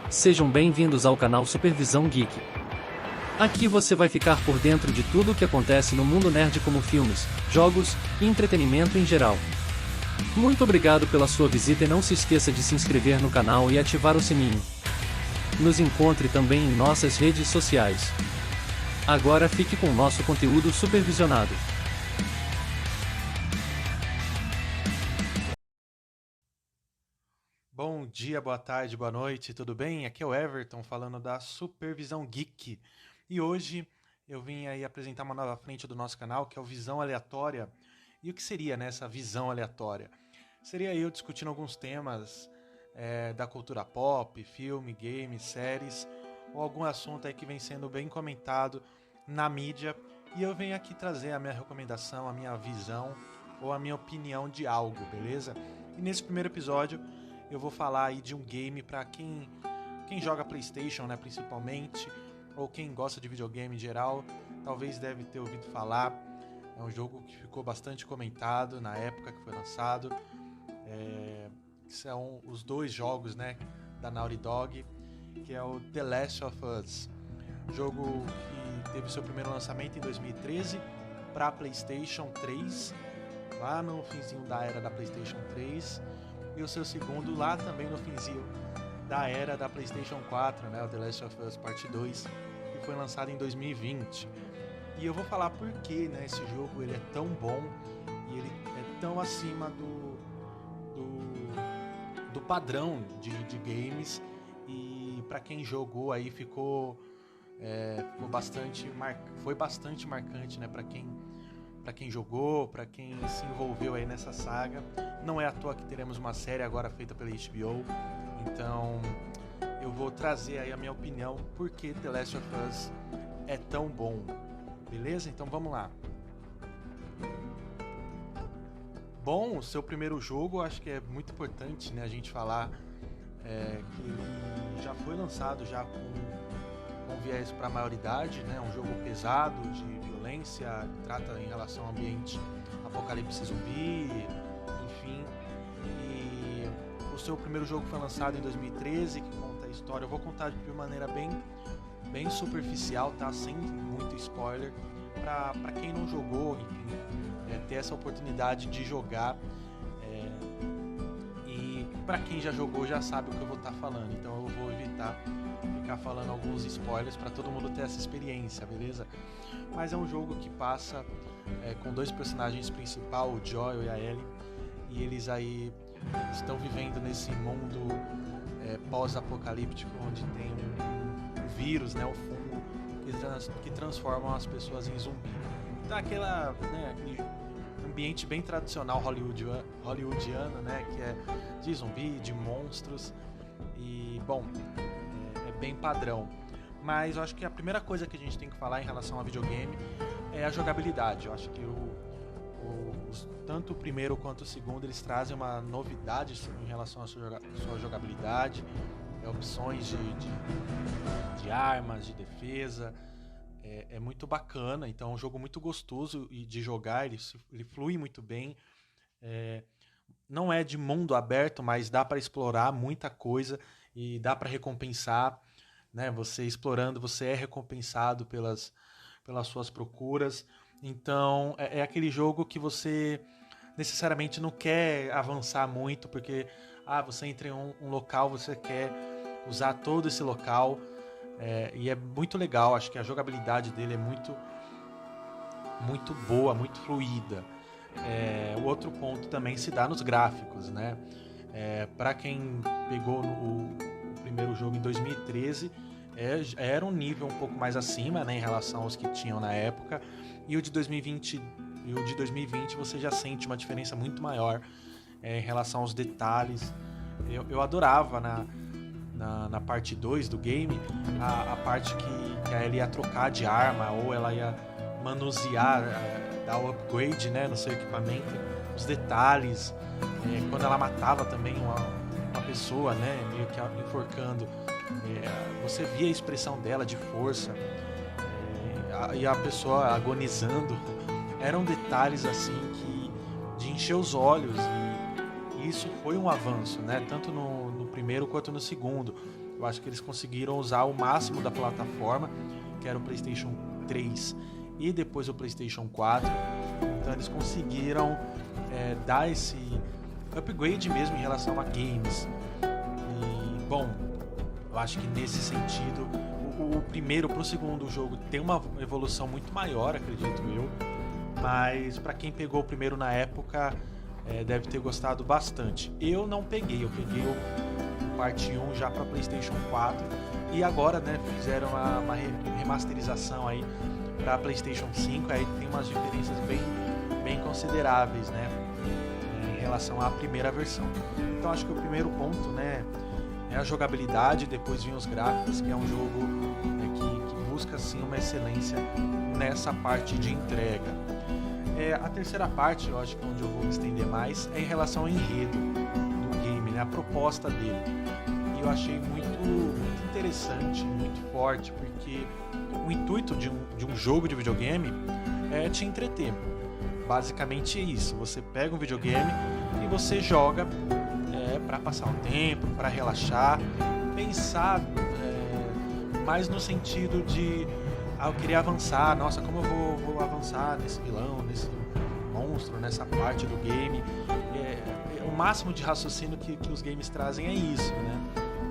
Sejam bem-vindos ao canal Supervisão Geek. Aqui você vai ficar por dentro de tudo o que acontece no mundo nerd, como filmes, jogos e entretenimento em geral. Muito obrigado pela sua visita e não se esqueça de se inscrever no canal e ativar o sininho. Nos encontre também em nossas redes sociais. Agora fique com o nosso conteúdo supervisionado. Bom dia, boa tarde, boa noite, tudo bem? Aqui é o Everton falando da Supervisão Geek. E hoje eu vim aí apresentar uma nova frente do nosso canal, que é o Visão Aleatória. E o que seria nessa visão aleatória? Seria eu discutindo alguns temas da cultura pop, filme, games, séries, ou algum assunto aí que vem sendo bem comentado na mídia. E eu venho aqui trazer a minha recomendação, a minha visão ou a minha opinião de algo, beleza? E nesse primeiro episódio eu vou falar aí de um game para quem joga PlayStation, né, principalmente, ou quem gosta de videogame em geral, talvez deve ter ouvido falar. É um jogo que ficou bastante comentado na época que foi lançado. São os dois jogos, né, da Naughty Dog, que é o The Last of Us. Jogo que teve seu primeiro lançamento em 2013 para PlayStation 3, lá no finzinho da era da PlayStation 3. E o seu segundo lá também no finzinho da era da PlayStation 4, né, o The Last of Us Part 2, que foi lançado em 2020. E eu vou falar por que, né, esse jogo ele é tão bom e ele é tão acima do padrão de games, e para quem jogou aí foi bastante marcante, né, para quem jogou, para quem se envolveu aí nessa saga. Não é à toa que teremos uma série agora feita pela HBO, então eu vou trazer aí a minha opinião por que The Last of Us é tão bom, beleza? Então vamos lá. Bom, o seu primeiro jogo, acho que é muito importante, né, a gente falar que ele já foi lançado já com viés para a maioridade, né, um jogo pesado de violência, trata em relação ao ambiente apocalipse zumbi, enfim. E o seu primeiro jogo foi lançado em 2013, que conta a história. Eu vou contar de uma maneira bem superficial, tá? Sem muito spoiler, para quem não jogou, enfim, ter essa oportunidade de jogar. E para quem já jogou já sabe o que eu vou estar falando, então eu vou evitar ficar falando alguns spoilers para todo mundo ter essa experiência, beleza? Mas é um jogo que passa com dois personagens principais, o Joel e a Ellie, e eles aí estão vivendo nesse mundo pós-apocalíptico, onde tem um vírus, né, o fungo, que transformam as pessoas em zumbi. Então aquele ambiente bem tradicional hollywoodiano, né, que é de zumbi, de monstros, e bom, é bem padrão. Mas eu acho que a primeira coisa que a gente tem que falar em relação a videogame é a jogabilidade. Eu acho que tanto o primeiro quanto o segundo eles trazem uma novidade em relação à sua jogabilidade, opções de armas, de defesa. É muito bacana, então é um jogo muito gostoso de jogar, ele flui muito bem. Não é de mundo aberto, mas dá para explorar muita coisa e dá para recompensar, né? Você explorando, você é recompensado pelas suas procuras. Então é aquele jogo que você necessariamente não quer avançar muito, porque você entra em um local, você quer usar todo esse local. E é muito legal, acho que a jogabilidade dele é muito boa, muito fluida. O outro ponto também se dá nos gráficos, né? Para quem pegou o primeiro jogo em 2013, era um nível um pouco mais acima, né, em relação aos que tinham na época, e o de 2020 você já sente uma diferença muito maior em relação aos detalhes. Eu adorava na parte 2 do game, a parte que a Ellie ia trocar de arma, ou ela ia manusear, dar o upgrade, né, no seu equipamento, os detalhes, quando ela matava também uma pessoa, né, meio que enforcando, você via a expressão dela de força, e a pessoa agonizando. Eram detalhes assim de encher os olhos, e isso foi um avanço, né, tanto no primeiro quanto no segundo. Eu acho que eles conseguiram usar o máximo da plataforma, que era o PlayStation 3 e depois o PlayStation 4. Então eles conseguiram dar esse upgrade mesmo em relação a games. E, bom, eu acho que nesse sentido, o primeiro pro segundo jogo tem uma evolução muito maior, acredito eu. Mas para quem pegou o primeiro na época, deve ter gostado bastante. Eu não peguei, eu peguei o parte 1 já para PlayStation 4 e agora, né, fizeram uma remasterização aí para PlayStation 5, aí tem umas diferenças bem consideráveis, né, em relação à primeira versão. Então acho que o primeiro ponto, né, é a jogabilidade, depois vem os gráficos, que é um jogo que busca sim uma excelência nessa parte de entrega. A terceira parte, eu acho que é onde eu vou me estender mais, é em relação ao enredo do game, né, a proposta dele. E eu achei muito interessante, muito forte, porque o intuito de um jogo de videogame é te entreter. Basicamente é isso, você pega um videogame e você joga para passar o tempo, para relaxar, pensar mais no sentido de eu queria avançar, nossa, como eu vou avançar nesse vilão, nesse monstro, nessa parte do game. O máximo de raciocínio que os games trazem é isso, né?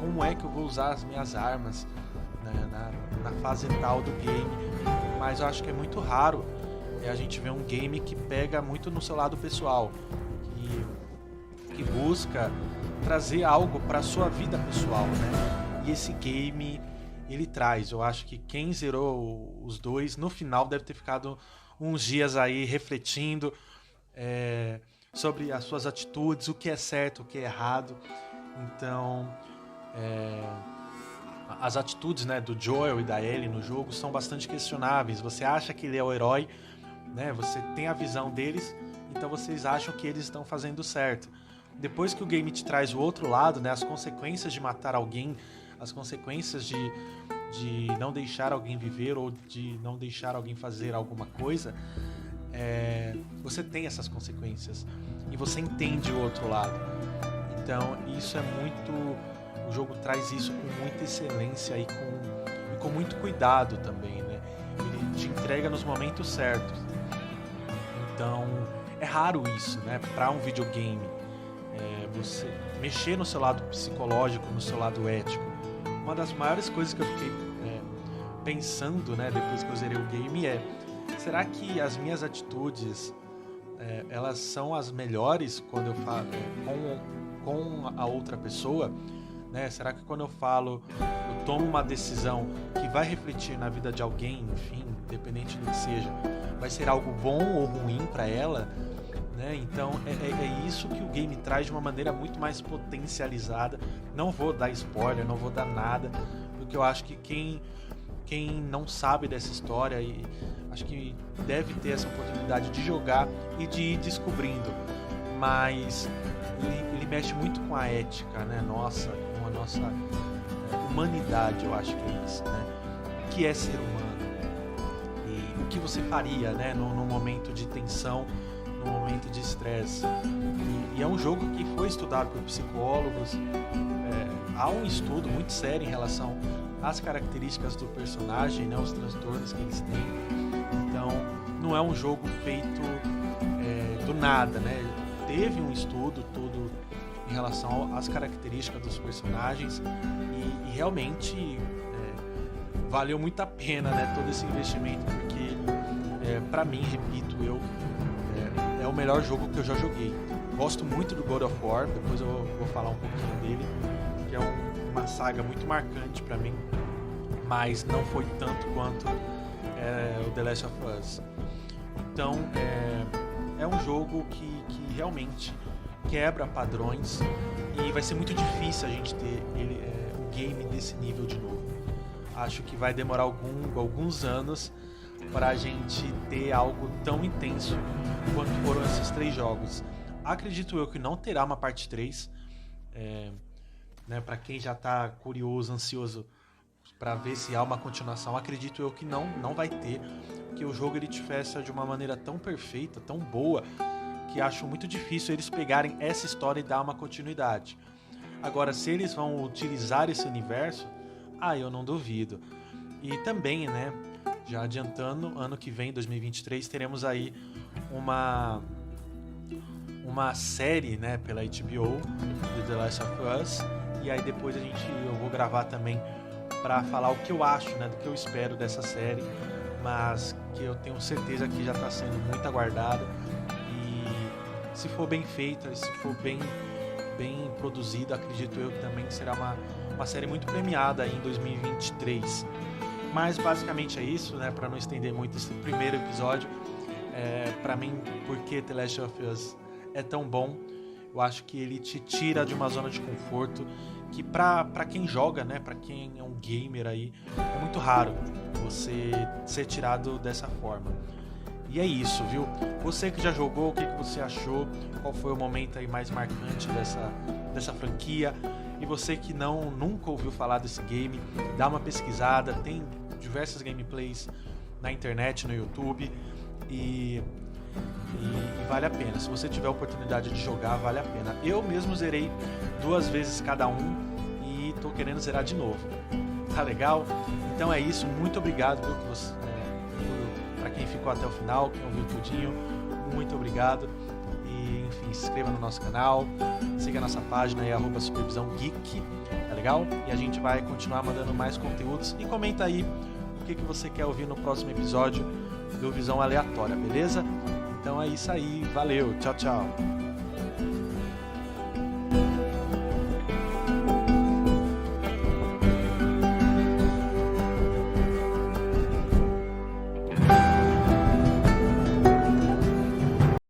Como é que eu vou usar as minhas armas, né, na fase tal do game. Mas eu acho que é muito raro a gente ver um game que pega muito no seu lado pessoal, que busca trazer algo para a sua vida pessoal, né? E esse game ele traz. Eu acho que quem zerou os dois no final deve ter ficado uns dias aí refletindo sobre as suas atitudes, o que é certo, o que é errado. Então as atitudes, né, do Joel e da Ellie no jogo são bastante questionáveis. Você acha que ele é o herói, né? Você tem a visão deles, então vocês acham que eles estão fazendo certo. Depois que o game te traz o outro lado, né, as consequências de matar alguém, as consequências de não deixar alguém viver ou de não deixar alguém fazer alguma coisa, você tem essas consequências e você entende o outro lado. Então isso é muito... O jogo traz isso com muita excelência e com muito cuidado também, né? Ele te entrega nos momentos certos. Então é raro isso, né? Para um videogame, você mexer no seu lado psicológico, no seu lado ético. Uma das maiores coisas que eu fiquei pensando, né, depois que eu zerei o game será que as minhas atitudes elas são as melhores quando eu falo com a outra pessoa, né? Será que quando eu tomo uma decisão que vai refletir na vida de alguém, enfim, independente do que seja, vai ser algo bom ou ruim para ela, né? Então é isso que o game traz de uma maneira muito mais potencializada. Não vou dar spoiler, não vou dar nada, porque eu acho que quem não sabe dessa história, e acho que deve ter essa oportunidade de jogar e de ir descobrindo. Mas ele mexe muito com a ética, né? Com a nossa humanidade, eu acho que é isso, né? O que é ser humano? E o que você faria, né, no momento de tensão, no momento de estresse? E é um jogo que foi estudado por psicólogos. Há um estudo muito sério em relação às características do personagem, né, os transtornos que eles têm. Então, não é um jogo feito do nada, né? Teve um estudo todo em relação às características dos personagens e realmente valeu muito a pena, né, todo esse investimento, porque para mim, repito, é o melhor jogo que eu já joguei. Gosto muito do God of War, depois eu vou falar um pouquinho dele, que é uma saga muito marcante para mim, mas não foi tanto quanto o The Last of Us. Então é um jogo que realmente quebra padrões e vai ser muito difícil a gente ter um game desse nível de novo. Acho que vai demorar alguns anos para a gente ter algo tão intenso quanto foram esses 3 jogos. Acredito eu que não terá uma parte 3, né, para quem já está curioso, ansioso para ver se há uma continuação. Acredito eu que não vai ter, porque o jogo ele te fecha de uma maneira tão perfeita, tão boa, que acho muito difícil eles pegarem essa história e dar uma continuidade. Agora, se eles vão utilizar esse universo, eu não duvido. E também, né, já adiantando, ano que vem, 2023, teremos aí uma série, né, pela HBO de The Last of Us. E aí depois eu vou gravar também para falar o que eu acho, né, do que eu espero dessa série, mas que eu tenho certeza que já está sendo muito aguardada. E se for bem feita, se for bem produzida, acredito eu que também será uma série muito premiada aí em 2023. Mas basicamente é isso, né, para não estender muito esse primeiro episódio. Para mim, porque The Last of Us é tão bom, eu acho que ele te tira de uma zona de conforto que pra quem joga, né, pra quem é um gamer aí, é muito raro você ser tirado dessa forma. E é isso, viu? Você que já jogou, o que você achou? Qual foi o momento aí mais marcante dessa franquia? E você que nunca ouviu falar desse game, dá uma pesquisada, tem diversas gameplays na internet, no YouTube, e vale a pena. Se você tiver a oportunidade de jogar, vale a pena. Eu mesmo zerei 2 vezes cada um e tô querendo zerar de novo. Tá legal? Então é isso. Muito obrigado, viu, pra quem ficou até o final, quem ouviu tudinho. Muito obrigado. E enfim, se inscreva no nosso canal, siga a nossa página aí, @supervisãogeek, tá legal? E a gente vai continuar mandando mais conteúdos. E comenta aí o que você quer ouvir no próximo episódio do Visão Aleatória, beleza? Então é isso aí, valeu, tchau, tchau.